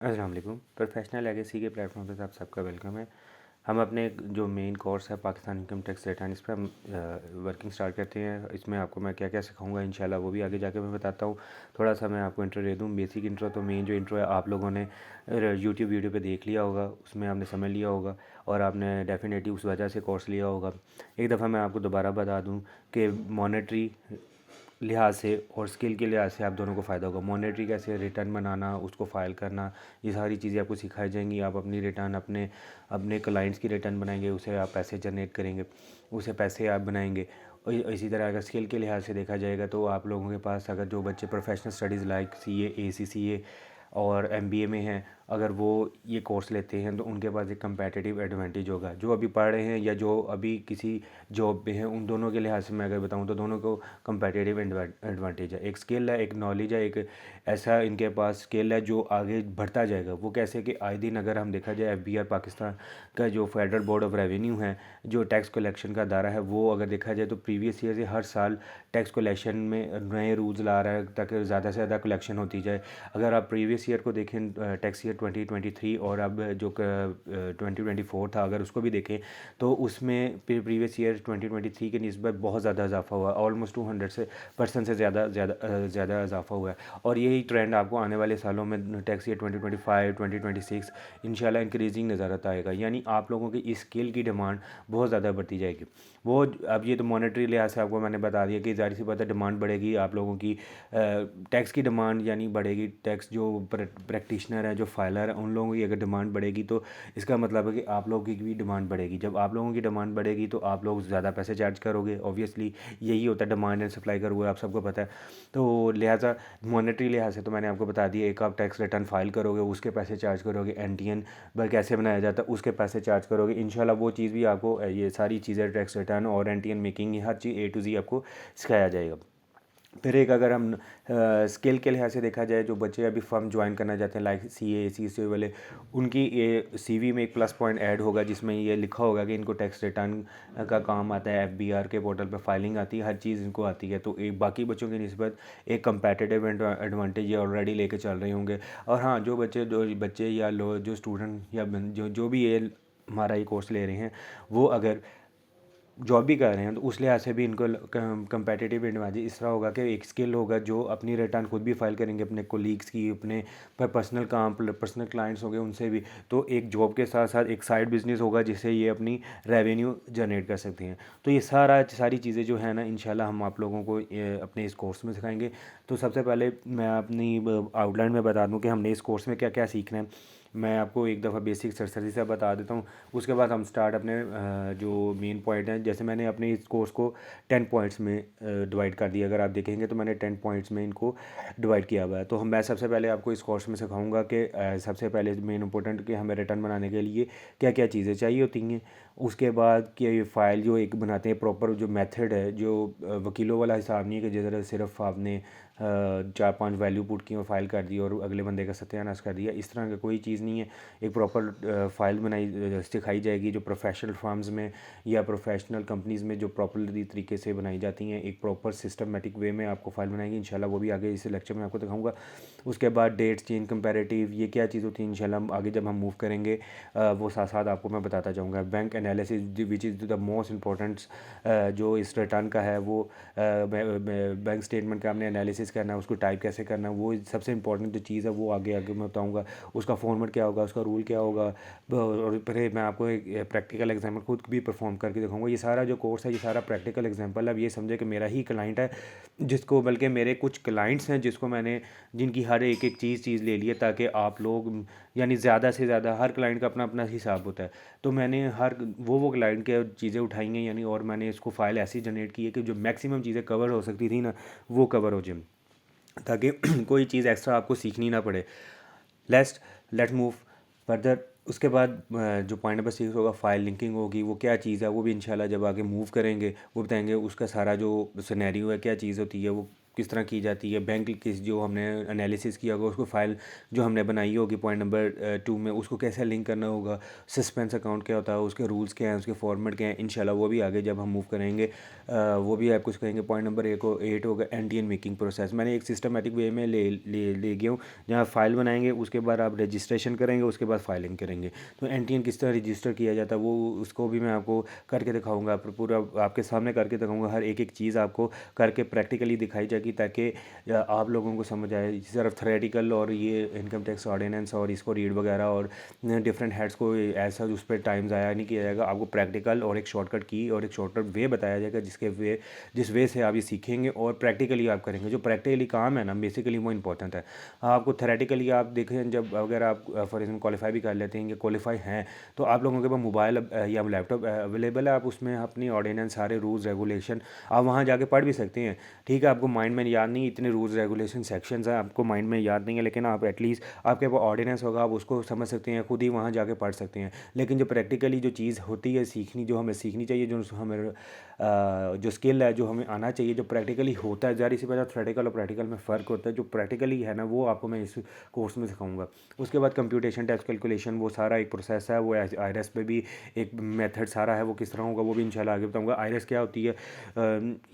अस्सलाम वालेकुम। Professional legacy के प्लेटफॉर्म पे आप सबका वेलकम है। हम अपने जो मेन कोर्स है पाकिस्तान इनकम टैक्स रिटर्न, इस पर हम वर्किंग स्टार्ट करते हैं। इसमें आपको मैं क्या क्या सिखाऊंगा इंशाल्लाह वो भी आगे जाके मैं बताता हूँ। थोड़ा सा मैं आपको इंट्रो दे दूँ, बेसिक इंट्रो। तो मेन जो इंट्रो है आप लोगों ने यूट्यूब वीडियो पे देख लिया होगा, उसमें आपने समझ लिया होगा और आपने डेफिनेटली उस वजह से कोर्स लिया होगा। एक दफ़ा मैं आपको दोबारा बता दूँ कि मॉनेटरी लिहाज से और स्किल के लिहाज से आप दोनों को फ़ायदा होगा। मॉनेटरी कैसे रिटर्न बनाना, उसको फ़ाइल करना, ये सारी चीज़ें आपको सिखाई जाएंगी। आप अपनी रिटर्न अपने अपने क्लाइंट्स की रिटर्न बनाएंगे, उसे आप पैसे जनरेट करेंगे, उसे पैसे आप बनाएंगे। और इसी तरह अगर स्किल के लिहाज से देखा जाएगा तो आप लोगों के पास अगर जो बच्चे professional studies like CA ACCA और MBA में हैं, अगर वो ये कोर्स लेते हैं तो उनके पास एक कंपेटिटिव एडवांटेज होगा। जो अभी पढ़ रहे हैं या जो अभी किसी जॉब पे हैं, उन दोनों के लिहाज से मैं अगर बताऊं तो दोनों को कंपेटिटिव एडवांटेज है। एक स्किल है, एक नॉलेज है, एक ऐसा इनके पास स्किल है जो आगे बढ़ता जाएगा। वो कैसे कि आए दिन अगर हम देखा जाए FBR पाकिस्तान का जो फेडरल बोर्ड ऑफ रेवेन्यू है, जो टैक्स कलेक्शन का अदारा है, वो अगर देखा जाए तो प्रीवियस ईयर से हर साल टैक्स कलेक्शन में नए रूल्स ला रहा है ताकि ज़्यादा से ज़्यादा कलेक्शन होती जाए। अगर आप प्रीवियस ईयर को देखें, टैक्स ईयर 2023 और अब जो 2024 था, अगर उसको भी देखें तो उसमें प्रीवियस ईयर 2023 के निस्बत बहुत ज़्यादा इजाफा हुआ, ऑलमोस्ट 200% से ज़्यादा इजाफा हुआ है। और यही ट्रेंड आपको आने वाले सालों में टैक्स ईयर 2025 2026 इंशाल्लाह इंक्रीजिंग नज़र आता आएगा। यानी आप लोगों की इस स्किल की डिमांड बहुत ज़्यादा बढ़ती जाएगी। वो अब ये तो मॉनेटरी लिहाज से आपको मैंने बता दिया कि ज़ाहिर सी बात है डिमांड बढ़ेगी आप लोगों की। टैक्स की डिमांड यानी बढ़ेगी। टैक्स जो प्रैक्टिशनर है, जो फाइलर है, उन लोगों की अगर डिमांड बढ़ेगी तो इसका मतलब है कि आप लोगों की भी डिमांड बढ़ेगी। जब आप लोगों की डिमांड बढ़ेगी तो आप लोग ज़्यादा पैसे चार्ज करोगे। ऑब्वियसली यही होता है, डिमांड एंड सप्लाई का रूल आप सबको पता है। तो लिहाजा मॉनेटरी लिहाज से तो मैंने आपको बता दिया, एक आप टैक्स रिटर्न फाइल करोगे उसके पैसे चार्ज करोगे, NTN कैसे बनाया जाता है उसके पैसे चार्ज करोगे। इंशाल्लाह वो चीज़ भी आपको, ये सारी चीज़ें टैक्स रिटर्न और NTN making, her cheese A to Z आपको सिखाया जाएगा। फिर एक अगर हम स्किल के लिहाज से देखा जाए, जो बच्चे अभी फर्म ज्वाइन करना चाहते हैं लाइक CA ACCA वाले, उनकी ये CV में एक प्लस पॉइंट ऐड होगा जिसमें ये लिखा होगा कि इनको टैक्स रिटर्न का काम आता है, FBR के पोर्टल पर फाइलिंग आती है, हर चीज़ इनको आती है। तो एक बाकी बच्चों की निस्बत एक कंपेटिटिव एडवांटेज ये ऑलरेडी लेके चल रहे होंगे। और हाँ, जो बच्चे या जो स्टूडेंट या जो भी ये हमारा ये कोर्स ले रहे हैं, वो अगर जॉब भी कर रहे हैं तो उस लिहाज से भी इनको कंपेटिटिव एडवांटेज इस तरह होगा कि एक स्किल होगा जो अपनी रिटर्न खुद भी फाइल करेंगे, अपने कोलीग्स की, अपने पर्सनल काम, पर्सनल क्लाइंट्स होंगे उनसे भी। तो एक जॉब के साथ साथ एक साइड बिजनेस होगा जिससे ये अपनी रेवेन्यू जनरेट कर सकते हैं। तो ये सारी चीज़ें जो है ना, इंशाल्लाह हम आप लोगों को अपने इस कोर्स में सिखाएंगे। तो सबसे पहले मैं अपनी आउटलाइन में बता दूँ कि हमने इस कोर्स में क्या क्या सीखना है। मैं आपको एक दफ़ा बेसिक सरसरी से बता देता हूँ, उसके बाद हम स्टार्ट अपने जो मेन पॉइंट हैं। जैसे मैंने अपने इस कोर्स को 10 पॉइंट्स में डिवाइड कर दिया। अगर आप देखेंगे तो मैंने 10 पॉइंट्स में इनको डिवाइड किया हुआ है। तो मैं सबसे पहले आपको इस कोर्स में सिखाऊंगा कि सबसे पहले मेन इंपॉर्टेंट कि हमें रिटर्न बनाने के लिए क्या क्या चीज़ें चाहिए होती हैं। उसके बाद कि ये फ़ाइल जो एक बनाते हैं, प्रॉपर जो मेथड है, जो वकीलों वाला हिसाब नहीं है कि जिधर सिर्फ आपने 4-5 वैल्यू पुट की और फाइल कर दी और अगले बंदे का सत्यानाश कर दिया, इस तरह का कोई चीज़ नहीं है। एक प्रॉपर फाइल सिखाई जाएगी जो प्रोफेशनल फर्म्स में या प्रोफेशनल कंपनीज़ में जो प्रॉपरली तरीके से बनाई जाती हैं। एक प्रॉपर सिस्टमेटिक वे में आपको फाइल बनाएगी इंशाल्लाह, वो भी आगे इस लेक्चर में आपको दिखाऊंगा। उसके बाद डेट्स चेंज कंपैरेटिव, ये क्या चीज़ होती है इंशाल्लाह आगे जब हम मूव करेंगे वो साथ साथ आपको मैं बताता जाऊँगा। Bank analysis which is the most important जो इस रिटर्न का है, वो बैंक स्टेटमेंट का हमने एनालिसिस करना है, उसको टाइप कैसे करना है, वो सबसे इंपॉर्टेंट जो चीज़ है वो आगे आगे मैं बताऊँगा। उसका फॉर्मेट क्या होगा, उसका रूल क्या होगा, और फिर मैं आपको एक प्रैक्टिकल एग्जाम्पल खुद भी परफॉर्म करके दिखाऊंगा। ये सारा जो कोर्स है ये सारा प्रैक्टिकल एग्जाम्पल है। अब ये समझे कि मेरा ही क्लाइंट है जिसको, बल्कि मेरे कुछ क्लाइंट्स हैं जिसको मैंने, जिनकी हर एक एक चीज़ ले ली है ताकि आप लोग, यानी ज़्यादा से ज़्यादा हर क्लाइंट का अपना अपना हिसाब होता है। तो मैंने हर वो क्लाइंट के चीज़ें उठाई हैं, यानी और मैंने इसको फाइल ऐसी जनरेट की है कि जो मैक्सिमम चीज़ें कवर हो सकती थी ना, वो कवर हो जाए, ताकि कोई चीज़ एक्स्ट्रा आपको सीखनी ना पड़े। Let's move further. उसके बाद जो पॉइंट नंबर 6 होगा, फाइल लिंकिंग होगी। वो क्या चीज़ है वो भी इंशाल्लाह जब आगे मूव करेंगे वो बताएंगे। उसका सारा जो सिनेरियो है, क्या चीज़ होती है वो, किस तरह की जाती है, बैंक की जो हमने एनालिसिस किया होगा उसको फाइल जो हमने बनाई होगी पॉइंट नंबर 2 में, उसको कैसे लिंक करना होगा, सस्पेंस अकाउंट क्या होता है, उसके रूल्स क्या हैं, उसके फॉर्मेट क्या हैं, इंशाल्लाह वो भी आगे जब हम मूव करेंगे वो भी आप कुछ कहेंगे। पॉइंट नंबर 8 होगा एंटी एंड मेकिंग प्रोसेस। मैंने एक सिस्टमेटिक वे में ले गया हूँ, जहाँ फाइल बनाएंगे उसके बाद आप रजिस्ट्रेशन करेंगे, उसके बाद फाइलिंग करेंगे। तो एंटी एंड किस तरह रजिस्टर किया जाता है वो उसको भी मैं आपको करके दिखाऊंगा, पूरा आपके सामने करके दिखाऊंगा, हर एक एक चीज़ आपको करके प्रैक्टिकली दिखाई जाएगी, ताकि आप लोगों को समझ आए। सिर्फ थ्योरेटिकल और ये इनकम टैक्स ऑर्डिनेंस और इसको रीड वगैरह और डिफरेंट हेड्स को ऐसा उस पर टाइम ज़ाया नहीं किया जाएगा। आपको प्रैक्टिकल और एक शॉर्टकट की और एक शॉर्टकट वे बताया जाएगा, जिस वे से आप ये सीखेंगे और प्रैक्टिकली आप करेंगे। जो प्रैक्टिकली काम है ना बेसिकली वो इंपॉर्टेंट है। आपको थ्योरेटिकली आप देखें, जब अगर आप फॉर एग्जाम्पल क्वालिफाई भी कर लेते हैं या क्वालिफाई हैं, तो आप लोगों के पास मोबाइल या लैपटॉप अवेलेबल है, आप उसमें अपनी ऑर्डिनेंस सारे रूल्स रेगुलेशन आप वहाँ जाके पढ़ भी सकते हैं। ठीक है, आपको माइंड में याद नहीं, इतने रूल्स रेगुलेशन सेक्शंस हैं आपको माइंड में याद नहीं है, लेकिन आप एटलीस्ट आपके पास ऑर्डिनेंस होगा, आप उसको समझ सकते हैं, खुद ही वहाँ जाके पढ़ सकते हैं। लेकिन जो प्रैक्टिकली जो चीज़ होती है सीखनी, जो हमें सीखनी चाहिए, जो हमें जो स्किल है जो हमें आना चाहिए, जो प्रैक्टिकली होता है, ज़ाहिर सी बात है थ्योरेटिकल और प्रैक्टिकल में फ़र्क होता है। जो प्रैक्टिकली है ना वो आपको मैं इस कोर्स में सिखाऊंगा। उसके बाद कंप्यूटेशन टैक्स कैलकुलेशन वो सारा एक प्रोसेस है, वो आईआरएस पे भी एक मेथड सारा है, वो किस तरह होगा वो भी इंशाल्लाह आगे बताऊंगा। आईआरएस क्या होती है,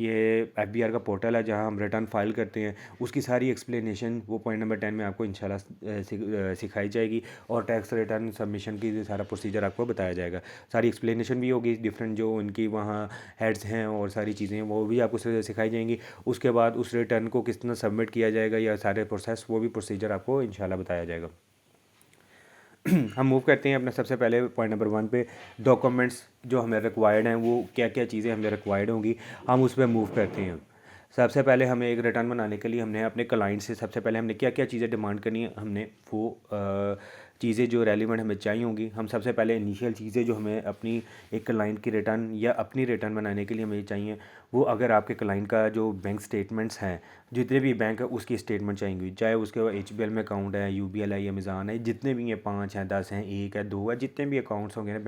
ये एफबीआर का पोर्टल है जहां हम रिटर्न फाइल करते हैं, उसकी सारी एक्सप्लेनेशन वो पॉइंट नंबर 10 में आपको इंशाल्लाह सिखाई जाएगी, और टैक्स रिटर्न सबमिशन की सारा प्रोसीजर आपको बताया जाएगा। सारी एक्सप्लेनेशन भी होगी, डिफरेंट जो उनकी वहाँ हेड्स हैं और सारी चीज़ें वो भी आपको सिखाई जाएंगी। उसके बाद उस रिटर्न को किस तरह सबमिट किया जाएगा या सारे प्रोसेस वो भी प्रोसीजर आपको इंशाल्लाह बताया जाएगा। हम मूव करते हैं अपना सबसे पहले पॉइंट नंबर 1 पे। डॉक्यूमेंट्स जो हमें रिक्वायर्ड हैं, वो क्या क्या चीज़ें हमें रिक्वायर्ड होंगी, हम उस पर मूव करते हैं। सबसे पहले हमें एक रिटर्न बनाने के लिए हमने अपने क्लाइंट से सबसे पहले हमने क्या क्या चीज़ें डिमांड करनी है, हमने वो चीज़ें जो रेलिवेंट हमें चाहिए होंगी। हम सबसे पहले इनिशियल चीज़ें जो हमें अपनी एक क्लाइंट की रिटर्न या अपनी रिटर्न बनाने के लिए हमें चाहिए, वो अगर आपके क्लाइंट का जो बैंक स्टेटमेंट्स हैं, जितने भी बैंक है उसकी स्टेटमेंट चाहिए, चाहे उसके HBL में अकाउंट है, UBL है, अमेज़ॉन है, जितने भी हैं 5 हैं, 10 हैं, 1 है, 2 है, जितने भी अकाउंट्स होंगे ना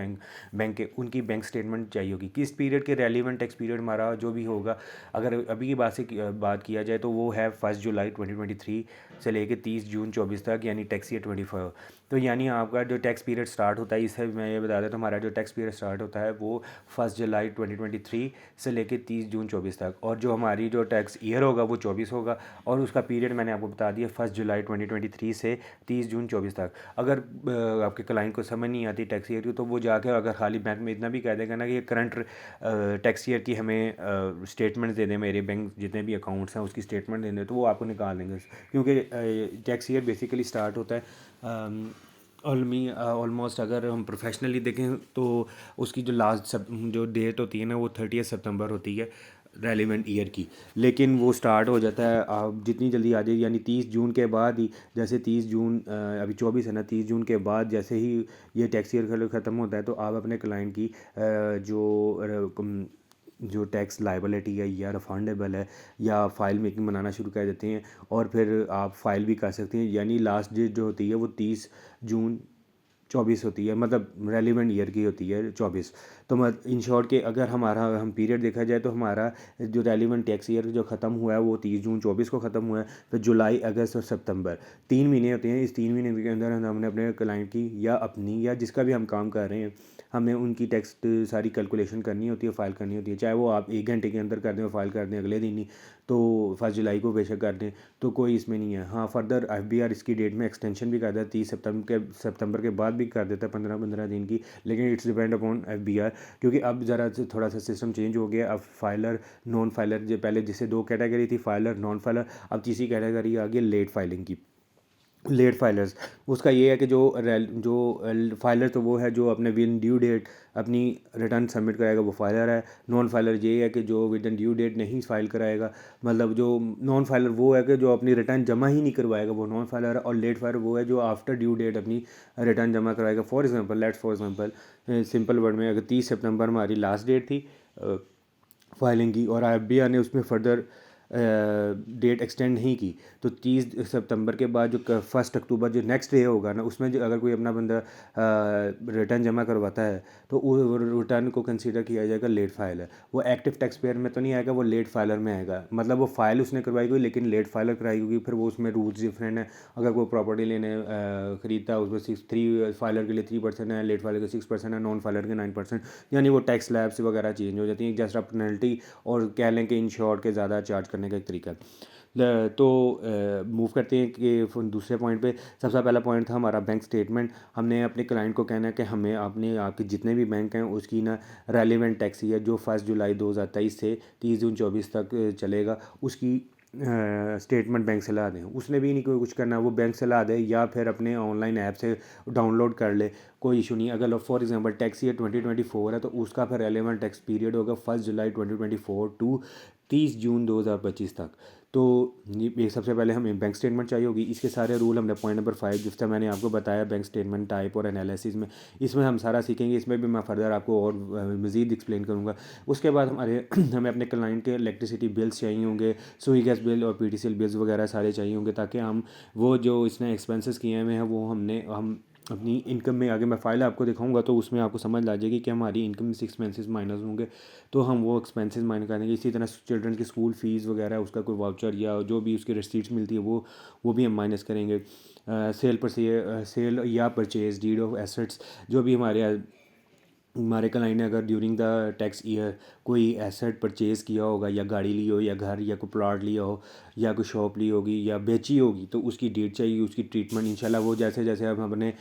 बैंक के, उनकी बैंक स्टेटमेंट चाहिए होगी। किस पीरियड के रेलिवेंट टैक्स पीरियड हमारा जो भी होगा, अगर अभी की बात किया जाए तो वो है 1 जुलाई 2023 से लेकर 30 जून 24 तक, यानी टैक्स ईयर 24। तो यानी आपका जो टैक्स पीरियड स्टार्ट होता है, इससे मैं ये बता देता हूँ, हमारा जो टैक्स पीरियड स्टार्ट होता है वो 1 जुलाई 2023 से लेकर 30 जून 24 तक, और जो हमारी जो टैक्स ईयर होगा वो 24 होगा, और उसका पीरियड मैंने आपको बता दिया 1 जुलाई 2023 से 30 जून 24 तक। अगर आपके क्लाइंट को समझ नहीं आती टैक्स ईयर की, तो वो जाकर अगर खाली बैंक में इतना भी कह देगा ना कि करंट टैक्स ईयर की हमें स्टेटमेंट दे दें, मेरे बैंक जितने भी अकाउंट्स हैं उसकी स्टेटमेंट दे दें, तो वो आपको निकाल देंगे। क्योंकि टैक्स ईयर बेसिकली स्टार्ट होता है ऑलमोस्ट, अगर हम प्रोफेशनली देखें तो उसकी जो जो डेट होती है ना वो 30 सितंबर होती है रेलिवेंट ईयर की, लेकिन वो स्टार्ट हो जाता है आप जितनी जल्दी आ जाए, यानी 30 जून के बाद ही, जैसे 30 जून अभी 24 है ना, 30 जून के बाद जैसे ही ये टैक्स ईयर ख़त्म होता है, तो आप अपने क्लाइंट की जो टैक्स लाइबिलिटी है या रिफंडेबल है, या फाइल मेकिंग बनाना शुरू कर देते हैं, और फिर आप फाइल भी कर सकते हैं। यानी लास्ट डेट जो होती है वो 30 जून 24 होती है, मतलब रेलिवेंट ईयर की होती है 24। तो इन शॉर्ट के अगर हमारा हम पीरियड देखा जाए तो हमारा जो रेलिवेंट टैक्स ईयर जो ख़त्म हुआ है वो 30 जून 24 को ख़त्म हुआ है। फिर जुलाई, अगस्त और सितंबर 3 महीने होते हैं। इस 3 महीने के अंदर हमने अपने क्लाइंट की या अपनी या जिसका भी हम काम कर रहे हैं, हमें उनकी टैक्स सारी कैलकुलेशन करनी होती है, फ़ाइल करनी होती है। चाहे वो आप 1 घंटे के अंदर कर दें और फाइल कर दें अगले दिन ही, तो 1 जुलाई को बेशक कर दें, तो कोई इसमें नहीं है। हाँ, फर्दर एफबीआर इसकी डेट में एक्सटेंशन भी कर देता है, 30 सितंबर के बाद भी कर देता है 15-15 दिन की, लेकिन इट्स डिपेंड अपॉन एफबीआर, क्योंकि अब ज़रा थोड़ा सा सिस्टम चेंज हो गया। अब फाइलर नॉन फाइलर, जो पहले जिससे 2 कैटेगरी थी, फाइलर नॉन फाइलर, अब तीसरी कैटेगरी आ गई लेट फाइलिंग की, लेट फाइलर्स। उसका ये है कि जो फाइलर तो वो है जो अपने विद ड्यू डेट अपनी रिटर्न सबमिट कराएगा, वो फाइलर है। नॉन फाइलर ये है कि जो विद इन ड्यू डेट नहीं फाइल कराएगा, मतलब जो नॉन फाइलर वो है कि जो अपनी रिटर्न जमा ही नहीं करवाएगा, वो नॉन फाइलर है। और लेट फाइलर वो है जो आफ्टर ड्यू डेट अपनी रिटर्न जमा कराएगा। फॉर एग्जांपल सिंपल वर्ड में, अगर 30 सितंबर हमारी लास्ट डेट थी फाइलिंग की, और एफबीआर ने उसमें फर्दर डेट एक्सटेंड नहीं की तो 30 सितंबर के बाद जो 1 अक्टूबर जो नेक्स्ट डे होगा ना, उसमें जो अगर कोई अपना बंदा रिटर्न जमा करवाता है तो वो रिटर्न को कंसीडर किया जाएगा लेट फाइल है। वो एक्टिव टैक्स पेयर में तो नहीं आएगा, वो लेट फाइलर में आएगा। मतलब वो फाइल उसने करवाई हुई लेकिन लेट फाइलर कराई होगी, फिर वो उसमें रूल्स डिफरेंट है। अगर कोई प्रॉपर्टी लेने खरीदता है उसमें 3 फाइलर के लिए 3% है, लेट फाइलर के 6% है, नॉन फाइलर के 9%, यानी वो टैक्स स्लैब्स वगैरह चेंज हो जाती हैं। जस्ट पेनल्टी और कह लें कि इंश्योर के ज़्यादा चार्ज करने का एक तरीका है। तो मूव करते हैं कि दूसरे पॉइंट पे। सबसे पहला पॉइंट था हमारा बैंक स्टेटमेंट। हमने अपने क्लाइंट को कहना है कि हमें अपने आपके जितने भी बैंक हैं उसकी ना रेलिवेंट टैक्स ईयर जो 1 जुलाई 2023 से 30 जून 2024 तक चलेगा, उसकी स्टेटमेंट बैंक से ला दें। उसने भी नहीं कोई कुछ करना, वो बैंक से ला दे या फिर अपने ऑनलाइन ऐप से डाउनलोड कर ले, कोई इशू नहीं। अगर फॉर एग्जांपल टैक्स ईयर 2024 है तो उसका फिर रेलेवेंट टैक्स पीरियड होगा 1 जुलाई 2024 टू 30 जून 2025 तक। तो ये सबसे पहले हमें बैंक स्टेटमेंट चाहिए होगी। इसके सारे रूल हमने पॉइंट नंबर 5 जिससे मैंने आपको बताया बैंक स्टेटमेंट टाइप और एनालिसिस में, इसमें हम सारा सीखेंगे। इसमें भी मैं फर्दर आपको और मज़ीद एक्सप्लेन करूँगा। उसके बाद हमें अपने क्लाइंट के इलेक्ट्रिसिटी बिल्स चाहिए होंगे, सुई गैस बिल और पीटीसीएल बिल्स वगैरह सारे चाहिए होंगे, ताकि हम वो जो इसने एक्सपेंसेस किए हुए हैं वो हम अपनी इनकम में, आगे मैं फ़ाइल आपको दिखाऊंगा तो उसमें आपको समझ आ जाएगी कि हमारी इनकम से एक्सपेंसेस माइनस होंगे, तो हम वो एक्सपेंसेस माइनस करेंगे। इसी तरह चिल्ड्रन की स्कूल फ़ीस वगैरह उसका कोई वाउचर या जो भी उसकी रिसीट्स मिलती है वो भी हम माइनस करेंगे। सेल या परचेज डीड ऑफ एसेट्स, जो भी हमारे क्लाइंट ने अगर ड्यूरिंग द टैक्स ईयर कोई एसेट परचेज़ किया होगा, या गाड़ी ली हो, या घर, या कोई प्लॉट लिया हो, या कोई शॉप ली होगी, या बेची होगी, तो उसकी डेट चाहिए, उसकी ट्रीटमेंट। इंशाल्लाह वो जैसे जैसे हम अपने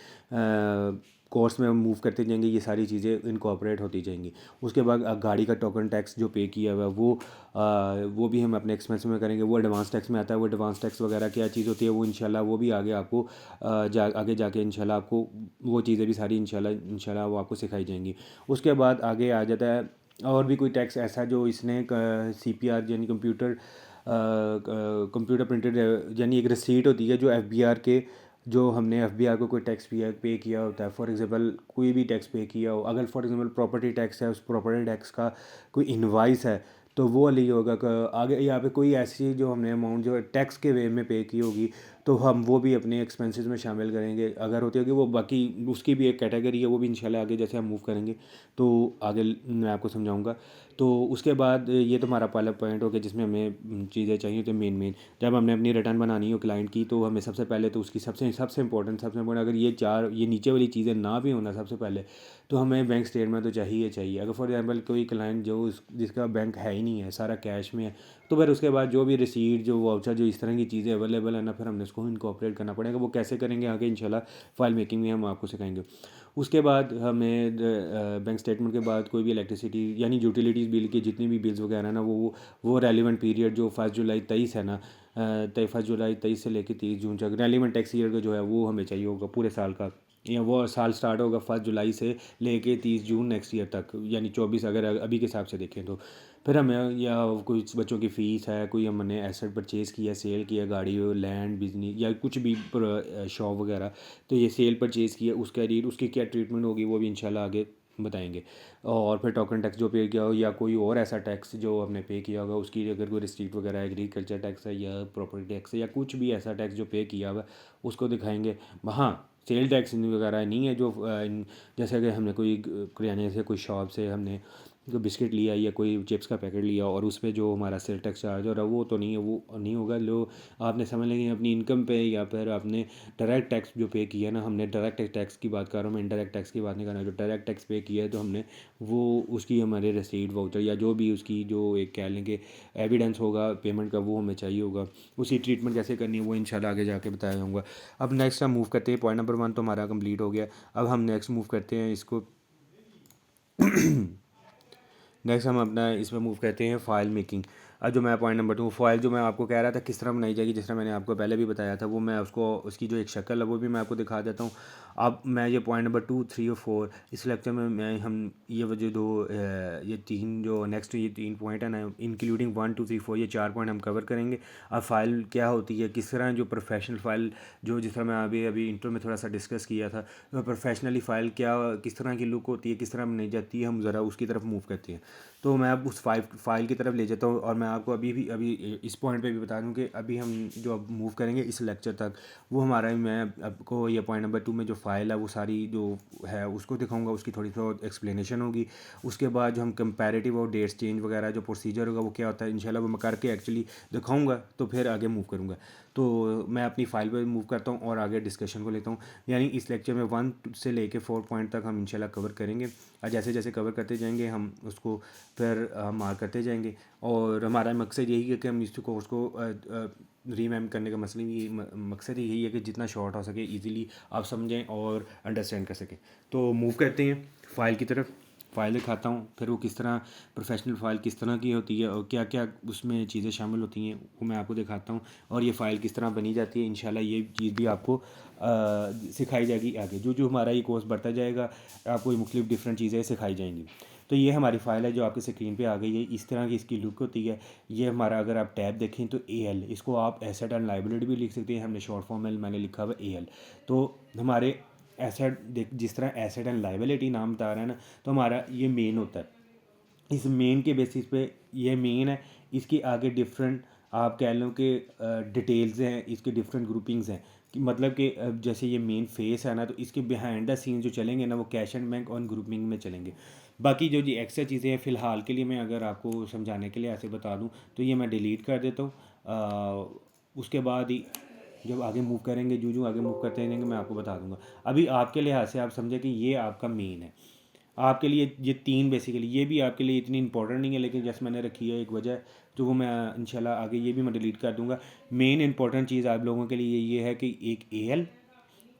कोर्स में मूव करते जाएंगे ये सारी चीज़ें इनकॉर्पोरेट होती जाएंगी। उसके बाद गाड़ी का टोकन टैक्स जो पे किया हुआ है वो भी हम अपने एक्सपेंस में करेंगे। वो एडवांस टैक्स में आता है। वो एडवांस टैक्स वगैरह क्या चीज़ होती है वो इंशाल्लाह वो भी आगे आपको आगे जाके इंशाल्लाह आपको वो चीज़ें भी सारी इंशाल्लाह वो आपको सिखाई जाएंगी। उसके बाद आगे आ जाता है और भी कोई टैक्स ऐसा जो इसने CPR यानी कंप्यूटर प्रिंटेड, यानी एक रसीट होती है जो FBR के, जो हमने FBR को कोई टैक्स पे किया होता है। फॉर एग्जांपल कोई भी टैक्स पे किया हो, अगर फॉर एग्जांपल प्रॉपर्टी टैक्स है, उस प्रॉपर्टी टैक्स का कोई इनवाइस है तो वो वाली होगा आगे यहाँ पे कोई ऐसी जो हमने अमाउंट जो टैक्स के वे में पे की होगी तो हम वो भी अपने एक्सपेंसेस में शामिल करेंगे। अगर होती होगी वो बाकी उसकी भी एक कैटेगरी है, वो भी इंशाल्लाह आगे जैसे हम मूव करेंगे तो आगे मैं आपको समझाऊंगा। तो उसके बाद ये तो हमारा पहला पॉइंट हो गया जिसमें हमें चीज़ें चाहिए। तो मेन जब हमने अपनी रिटर्न बनानी हो क्लाइंट की तो हमें सबसे पहले तो उसकी सबसे इंपॉर्टेंट अगर ये नीचे वाली चीज़ें ना भी होना सबसे पहले, तो हमें बैंक स्टेटमेंट तो चाहिए। अगर फॉर एग्जांपल कोई क्लाइंट जिसका बैंक है ही नहीं है, सारा कैश में है, तो फिर उसके बाद जो भी रिसीट जो वाउचर जो इस तरह की चीज़ें अवेलेबल है ना, फिर हमने उसको इनकॉर्पोरेट करना पड़ेगा। वो कैसे करेंगे आगे इंशाल्लाह फाइल मेकिंग में हम आपको सिखाएंगे। उसके बाद हमें बैंक स्टेटमेंट के बाद कोई भी इलेक्ट्रिसिटी यानी यूटिलिटीज़ बिल के जितनी भी बिल्स वगैरह ना वो रेलिवेंट पीरियड जो 1 जुलाई 2023 है ना, 1 जुलाई 2023 से लेकर 30 जून तक रेलिवेंट टैक्स ईयर का जो है वो हमें चाहिए होगा पूरे साल का। या वो साल स्टार्ट होगा 1 जुलाई से लेके 30 जून नेक्स्ट ईयर तक, यानी 24 अगर अभी के हिसाब से देखें तो। फिर हमें या कोई बच्चों की फ़ीस है, कोई हमने एसेट परचेज़ किया, सेल किया, गाड़ी हो, लैंड, बिजनेस या कुछ भी शॉप वगैरह, तो ये सेल परचेज़ किया उसका रेट उसकी क्या ट्रीटमेंट होगी वो भी इंशाल्लाह आगे बताएंगे। और फिर टोकन टैक्स जो पे किया हो या कोई और ऐसा टैक्स जो हमने पे किया होगा उसकी अगर कोई रिसीट वगैरह एग्रीकल्चर टैक्स है या प्रॉपर्टी टैक्स है या कुछ भी ऐसा टैक्स जो पे किया हुआ है उसको दिखाएंगे। हाँ, सेल टैक्स वगैरह नहीं है जो जैसे कि हमने कोई किराने से कोई शॉप से हमने कोई बिस्किट लिया या कोई चिप्स का पैकेट लिया और उस पर जो हमारा सेल टैक्स चार्ज हो रहा है वो तो नहीं है, वो नहीं होगा। लो आपने समझ लेंगे अपनी इनकम पे या फिर आपने डायरेक्ट टैक्स जो पे किया है ना, हमने डायरेक्ट टैक्स की बात कर रहा हूँ मैं, इनडायरेक्ट टैक्स की बात नहीं कर रहा। जो डायरेक्ट टैक्स पे किया है तो हमने वो उसकी हमारे रसीद वाउचर या जो भी उसकी जो एक कह लेंगे एविडेंस होगा पेमेंट का वो हमें चाहिए होगा। उसी ट्रीटमेंट कैसे करनी है वो इंशाल्लाह आगे जाके बताया जाऊँगा। अब नेक्स्ट हम मूव करते हैं। पॉइंट नंबर 1 तो हमारा कंप्लीट हो गया। अब हम नेक्स्ट मूव करते हैं इसको नेक्स्ट हम अपना इसमें मूव करते हैं फ़ाइल मेकिंग। अब जो मैं पॉइंट नंबर 2 फ़ाइल जो मैं आपको कह रहा था किस तरह बनाई जाएगी, जिस तरह मैंने आपको पहले भी बताया था, वो मैं उसको उसकी जो एक शक्ल है वो भी मैं आपको दिखा देता हूँ। अब मैं ये पॉइंट नंबर 2, 3 और 4 इस लेक्चर में मैं हम ये वजह दो ये तीन जो नेक्स्ट ये 3 पॉइंट है ना, इंक्लूडिंग 1, 2, 3, 4 ये 4 पॉइंट हम कवर करेंगे। अब फ़ाइल क्या होती है, किस तरह जो प्रोफेशनल फ़ाइल जो जिस तरह मैं अभी इंट्रो में थोड़ा सा डिस्कस किया था, तो प्रोफेशनली फ़ाइल क्या किस तरह की लुक होती है, किस तरह बनाई जाती है, हम ज़रा उसकी तरफ मूव करते हैं। तो मैं अब उस फाइल की तरफ ले जाता हूँ और मैं आपको अभी इस पॉइंट पे भी बता दूँ कि अभी हम जो अब मूव करेंगे इस लेक्चर तक, वो हमारा मैं आपको ये पॉइंट नंबर 2 में जो फ़ाइल है वो सारी जो है उसको दिखाऊंगा, उसकी थोड़ी सी एक्सप्लेनेशन होगी। उसके बाद जो हम कंपैरेटिव और डेट्स चेंज वगैरह जो प्रोसीजर होगा वो क्या होता है इंशाल्लाह वो मैं करके एक्चुअली दिखाऊंगा, तो फिर आगे मूव करूँगा। तो मैं अपनी फ़ाइल पर मूव करता हूँ और आगे डिस्कशन को लेता हूँ। यानी इस लेक्चर में 1 से लेके 4 पॉइंट तक हम इंशाल्लाह कवर करेंगे और जैसे जैसे कवर करते जाएंगे हम उसको फिर मार्क करते जाएंगे। और हमारा मकसद यही है कि हम इस कोर्स को रीमैम करने का मकसद यही है कि जितना शॉर्ट हो सके इजीली आप समझें और अंडरस्टैंड कर सकें। तो मूव करते हैं फ़ाइल की तरफ। फ़ाइल दिखाता हूँ, फिर वो किस तरह प्रोफेशनल फ़ाइल किस तरह की होती है और क्या क्या उसमें चीज़ें शामिल होती हैं वो मैं आपको दिखाता हूँ, और ये फ़ाइल किस तरह बनी जाती है। इंशाल्लाह ये चीज़ भी आपको सिखाई जाएगी आगे। जो जो हमारा ये कोर्स बढ़ता जाएगा आपको ये मुख्तलिफ डिफरेंट चीज़ें सिखाई जाएंगी। तो ये हमारी फ़ाइल है जो आपके स्क्रीन पे आ गई है, इस तरह की इसकी लुक होती है। ये हमारा अगर आप टैब देखें तो AL, इसको आप एसेट एंड लाइबिलिटी भी लिख सकते हैं, हमने शॉर्ट फॉर्म में मैंने लिखा हुआ AL। तो हमारे एसेट देख जिस तरह एसेट एंड लाइबिलिटी नाम बता रहा है ना, तो हमारा ये मेन होता है। इस मेन के बेसिस पे ये मेन है, इसके आगे डिफरेंट आप कह लो कि डिटेल्स हैं, इसके डिफरेंट ग्रुपिंग्स हैं कि मतलब कि जैसे ये मेन फेस है ना, तो इसके बिहाइंड द सीन जो चलेंगे ना वो कैश एंड बैंक और ग्रुपिंग में चलेंगे। बाकी जो जी एक्स्ट्रा चीज़ें हैं फ़िलहाल के लिए मैं अगर आपको समझाने के लिए ऐसे बता दूं तो ये मैं डिलीट कर देता हूँ। उसके बाद ही जब आगे मूव करेंगे, जो जो आगे मूव करते रहेंगे मैं आपको बता दूंगा। अभी आपके लिहाज से आप समझें कि ये आपका मेन है। आपके लिए ये 3 बेसिकली ये भी आपके लिए इतनी इंपॉर्टेंट नहीं है, लेकिन जैसे मैंने रखी है एक वजह, तो वो मैं इंशाल्लाह आगे ये भी मैं डिलीट कर दूंगा। मेन इंपॉर्टेंट चीज़ आप लोगों के लिए ये है कि एक AL,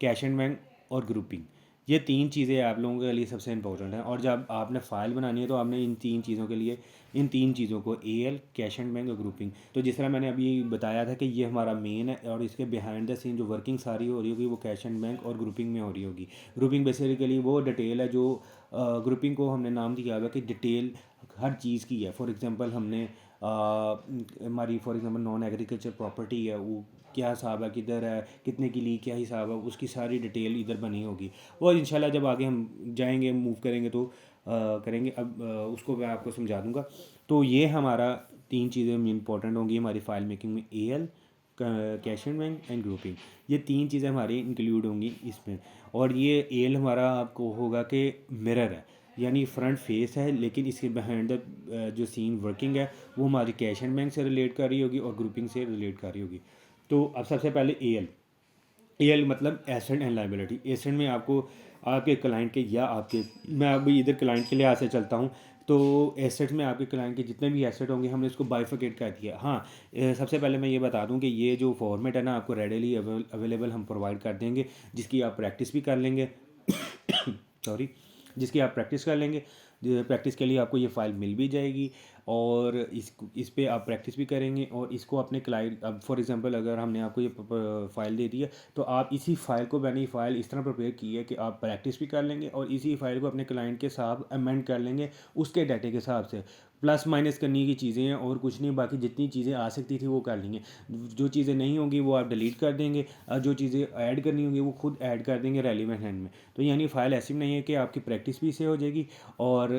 कैश एंड बैंक और ग्रुपिंग, ये 3 चीज़ें आप लोगों के लिए सबसे इंपॉर्टेंट हैं। और जब आपने फ़ाइल बनानी है तो आपने इन 3 चीज़ों के लिए इन 3 चीज़ों को AL, कैश एंड बैंक और ग्रुपिंग, तो जिस तरह मैंने अभी बताया था कि ये हमारा मेन है और इसके बिहाइंड द सीन जो वर्किंग सारी हो रही होगी वो कैश एंड बैंक और ग्रुपिंग में हो रही होगी। ग्रुपिंग बेसिकली वो डिटेल है जो ग्रुपिंग को हमने नाम दिया हुआ कि डिटेल हर चीज़ की है। फॉर एग्जांपल हमने हमारी for example non agriculture property है, वो क्या हिसाब है, किधर है, कितने की ली, क्या हिसाब है, उसकी सारी डिटेल इधर बनी होगी। और इंशाल्लाह जब आगे हम जाएंगे मूव करेंगे तो करेंगे। अब उसको मैं आपको समझा दूंगा। तो ये हमारा 3 चीज़ें इंपॉर्टेंट होंगी हमारी फ़ाइल मेकिंग में, AL, cash and bank and grouping, ये 3 चीज़ें हमारी इंक्लूड होंगी इसमें। और ये AL हमारा आपको होगा कि मिरर है, यानी फ्रंट फेस है, लेकिन इसके बिहाइंड द जो सीन वर्किंग है वो हमारी कैश एंड बैंक से रिलेट कर रही होगी और ग्रुपिंग से रिलेट कर रही होगी। तो अब सबसे पहले AL मतलब एसेट एंड लाइबिलिटी। एसेट में आपको आपके क्लाइंट के या आपके, मैं अभी इधर क्लाइंट के लिहाज से चलता हूँ, तो एसेट में आपके क्लाइंट के जितने भी एसेट होंगे हमने इसको बाइफिकेट कर दिया। हाँ, सबसे पहले मैं ये बता दूं कि ये जो फॉर्मेट है ना आपको रेडीली अवेलेबल हम प्रोवाइड कर देंगे, जिसकी आप प्रैक्टिस भी कर लेंगे सॉरी, जिसकी आप प्रैक्टिस कर लेंगे। प्रैक्टिस के लिए आपको ये फ़ाइल मिल भी जाएगी और इस पे आप प्रैक्टिस भी करेंगे और इसको अपने क्लाइंट, अब फॉर एग्जांपल अगर हमने आपको ये फ़ाइल दे दी है तो आप इसी फ़ाइल को, मैंने ये फ़ाइल इस तरह प्रिपेयर की है कि आप प्रैक्टिस भी कर लेंगे और इसी फ़ाइल को अपने क्लाइंट के साथ अमेंड कर लेंगे उसके डाटे के हिसाब से। प्लस माइनस करने की चीज़ें हैं और कुछ नहीं, बाकी जितनी चीज़ें आ सकती थी वो कर लेंगे। जो चीज़ें नहीं होंगी वो आप डिलीट कर देंगे और जो चीज़ें ऐड करनी होंगी वो खुद ऐड कर देंगे रेलिवेंट हैंड में। तो यानी फ़ाइल ऐसी नहीं है कि आपकी प्रैक्टिस भी इससे हो जाएगी और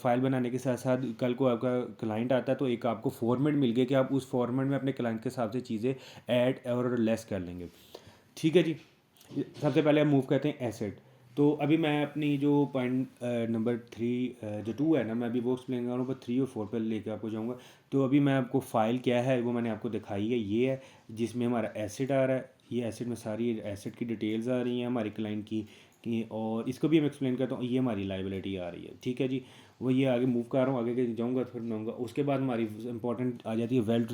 फ़ाइल बनाने के साथ साथ कल को आपका क्लाइंट आता है तो एक आपको फॉर्मेट मिल गया कि आप उस फॉर्मेट में अपने क्लाइंट के हिसाब से चीज़ें ऐड और लेस कर लेंगे। ठीक है जी। सबसे पहले हम मूव करते हैं एसेट। तो अभी मैं अपनी जो पॉइंट नंबर 3 जो 2 है ना, मैं अभी वो एक्सप्लेन कर रहा हूँ, पर 3 और 4 पर लेके आपको जाऊँगा। तो अभी मैं आपको फ़ाइल क्या है वो मैंने आपको दिखाई है, ये है जिसमें हमारा एसेट आ रहा है। ये एसेट में सारी एसेट की डिटेल्स आ रही हैं हमारे क्लाइंट की और इसको भी हम एक्सप्लेन करता हूँ। ये हमारी लाइबिलिटी आ रही है, ठीक है जी। वो ये आगे मूव कर रहा हूँ, आगे जाऊँगा फिर बनाऊँगा। उसके बाद हमारी इंपॉर्टेंट आ जाती है वेल्थ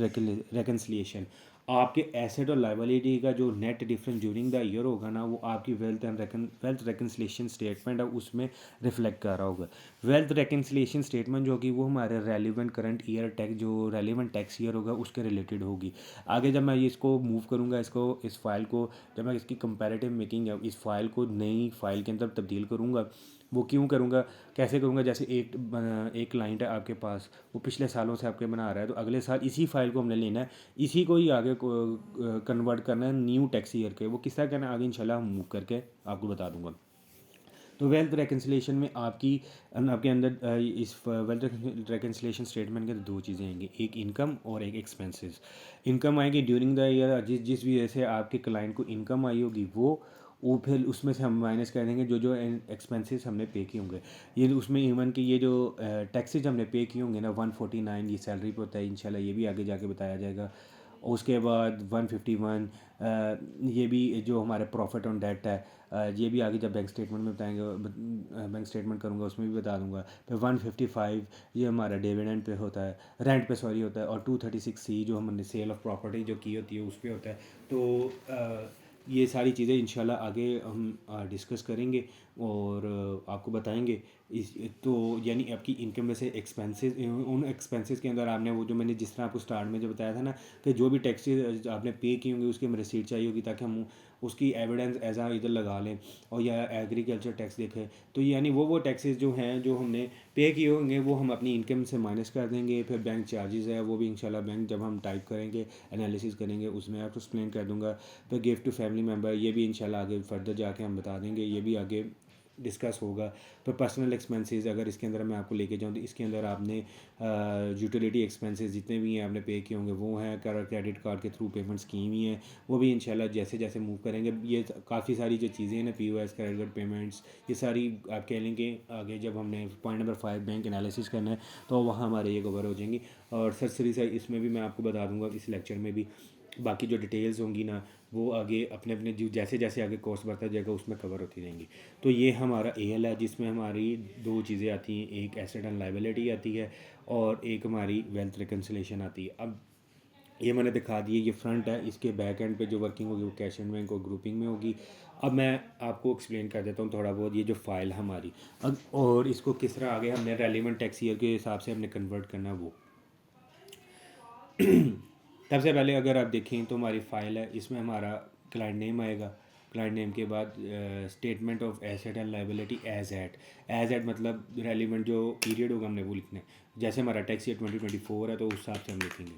रिकन्सिलिएशन। आपके एसेट और लायबिलिटी का जो net difference during the year होगा ना, वो आपकी वेल्थ रिकन्सिलिएशन स्टेटमेंट है उसमें रिफ्लेक्ट कर रहा होगा। वेल्थ रिकन्सिलिएशन स्टेटमेंट जो होगी वो हमारे रेलिवेंट करंट ईयर टैक्स, जो रेलिवेंट टैक्स ईयर होगा उसके रिलेटेड होगी। आगे जब मैं ये इसको मूव करूँगा, इसको इस फाइल को जब मैं इसकी कंपैरेटिव मेकिंग है, इस फाइल को नई फाइल के अंदर तब्दील करूँगा, वो क्यों करूँगा, कैसे करूँगा, जैसे एक क्लाइंट है आपके पास, वो पिछले सालों से आपके बना रहा है, तो अगले साल इसी फाइल को हमने लेना है, इसी को ही आगे कन्वर्ट करना है न्यू टैक्स ईयर के। वो किस तरह करना है आगे इंशाल्लाह हम मूव करके आपको बता दूंगा। तो वेल्थ रिकन्सिलिएशन में आपके अंदर इस वेल्थ रिकन्सिलिएशन स्टेटमेंट के अंदर दो चीज़ें आएंगी, एक इनकम और एक एक्सपेंसेस। इनकम आएगी ड्यूरिंग द ईयर, जिस भी वजह से आपके क्लाइंट को इनकम आई होगी वो फिर उसमें से हम माइनस कर देंगे जो जो एक्सपेंसेस हमने पे किए होंगे। ये उसमें इवन कि ये जो टैक्सेज हमने पे किए होंगे ना, 149 ये सैलरी पे होता है, इंशाल्लाह ये भी आगे जाके बताया जाएगा। उसके बाद 151 ये भी जो हमारे प्रॉफिट ऑन डेट है, ये भी आगे जब बैंक स्टेटमेंट में बताएंगे, बैंक स्टेटमेंट करूँगा उसमें भी बता दूंगा। फिर 155 ये हमारा डिविडेंड पे होता है, रेंट पे सॉरी होता है, और 236C जो हमने सेल ऑफ प्रॉपर्टी जो की होती है उस पर होता है। तो ये सारी चीज़ें इंशाल्लाह आगे हम डिस्कस करेंगे और आपको बताएंगे। इस तो यानी आपकी इनकम में से एक्सपेंसेस, उन एक्सपेंसेस के अंदर आपने वो जो मैंने जिस तरह आपको स्टार्ट में जो बताया था ना, कि जो भी टैक्सेस आपने पे किए होंगे उसकी हमें रिसीट चाहिए होगी, ताकि हम उसकी एविडेंस ऐसा इधर लगा लें, और या एग्रीकल्चर टैक्स देखें। तो यानी वो टैक्सेस जो हैं जो हमने पे किए होंगे वो हम अपनी इनकम से माइनस कर देंगे। फिर बैंक चार्जेस है वो भी इंशाल्लाह बैंक जब हम टाइप करेंगे, एनालिसिस करेंगे, उसमें आपको एक्सप्लेन कर दूंगा। फिर गिफ्ट टू फैमिली मेम्बर ये भी इंशाल्लाह आगे फर्दर जाके हम बता देंगे, ये भी आगे डिस्कस होगा। फिर पर्सनल एक्सपेंसेस अगर इसके अंदर मैं आपको लेके जाऊँ तो इसके अंदर आपने यूटिलिटी एक्सपेंसेस जितने भी हैं आपने पे किए होंगे वो हैं, क्रेडिट कार्ड के थ्रू पेमेंट स्कीम ही है, वो भी इंशाल्लाह जैसे जैसे मूव करेंगे। ये काफ़ी सारी जो चीज़ें हैं ना, POS क्रेडिट कार्ड पेमेंट्स, ये सारी आप कह लेंगे आगे जब हमने पॉइंट नंबर 5 बैंक एनालिसिस करना है तो वहाँ हमारे ये कवर हो जाएंगी। और सरसरी सा इसमें भी मैं आपको बता दूंगा इस लेक्चर में भी, बाकी जो डिटेल्स होंगी ना वो आगे अपने अपने जो जैसे जैसे आगे कोर्स बढ़ता जाएगा उसमें कवर होती रहेंगी। तो ये हमारा AL है जिसमें हमारी दो चीज़ें आती हैं, एक एसेट एंड लायबिलिटी आती है और एक हमारी वेल्थ रिकन्सिलेशन आती है। अब ये मैंने दिखा दिए, ये फ्रंट है, इसके बैक एंड पे जो वर्किंग होगी वो कैश एंड बैंक और ग्रुपिंग में होगी। अब मैं आपको एक्सप्लेन कर देता हूँ थोड़ा बहुत, ये जो फाइल हमारी अब और इसको किस तरह आगे हमने रेलिवेंट टैक्स ईयर के हिसाब से हमने कन्वर्ट करना वो। सबसे पहले अगर आप देखें तो हमारी फ़ाइल है, इसमें हमारा क्लाइंट नेम आएगा, क्लाइंट नेम के बाद statement of asset and liability as at मतलब रेलिवेंट जो पीरियड होगा हमने वो लिखना है। जैसे हमारा टैक्स ईयर 2024 है तो उस हिसाब से हम लिखेंगे।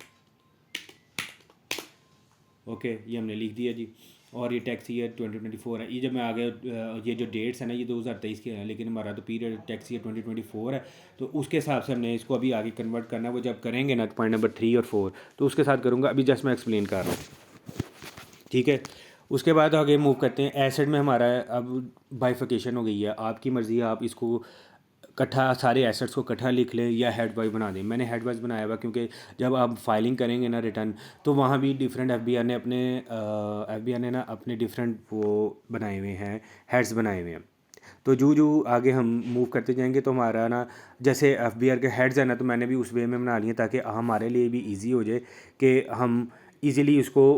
ओके, ये हमने लिख दिया जी। और ये टैक्स ईयर 2024 है, ये जब मैं आगे ये जो डेट्स है ना ये 2023 के हैं, लेकिन हमारा तो पीरियड टैक्स ईयर 2024 है, तो उसके हिसाब से हमने इसको अभी आगे कन्वर्ट करना है। वो जब करेंगे ना पॉइंट नंबर 3 और 4 तो उसके साथ करूँगा, अभी जस्ट मैं एक्सप्लेन कर रहा हूँ, ठीक है। उसके बाद आगे मूव करते हैं। एसेट में हमारा अब बाइफिकेशन हो गई है, आपकी मर्ज़ी है, आप इसको इकट्ठा सारे एसेट्स को इकट्ठा लिख लें या हेड वाइज बना दें। मैंने हेड वाइज बनाया हुआ क्योंकि जब आप फाइलिंग करेंगे ना रिटर्न, तो वहाँ भी डिफरेंट FBI ने ना अपने डिफरेंट वो बनाए हुए हैं, हेड्स बनाए हुए हैं। तो जो जो आगे हम मूव करते जाएंगे तो हमारा ना जैसे FBR के हेड्स है ना, तो मैंने भी उस वे में बना लिए ताकि हमारे लिए भी ईजी हो जाए कि हम ईज़िली उसको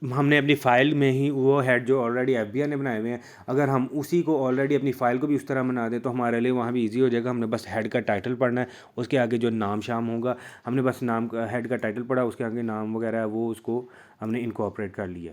हमने अपनी फ़ाइल में ही वो हेड जो ऑलरेडी FBI ने बनाए हुए हैं, अगर हम उसी को ऑलरेडी अपनी फ़ाइल को भी उस तरह बना दें तो हमारे लिए वहाँ भी इजी हो जाएगा। हमने बस हेड का टाइटल पढ़ना है, उसके आगे जो नाम शाम होगा हमने बस नाम का हेड का टाइटल पढ़ा, उसके आगे नाम वगैरह है वो उसको हमने इनकॉर्पोरेट कर लिया।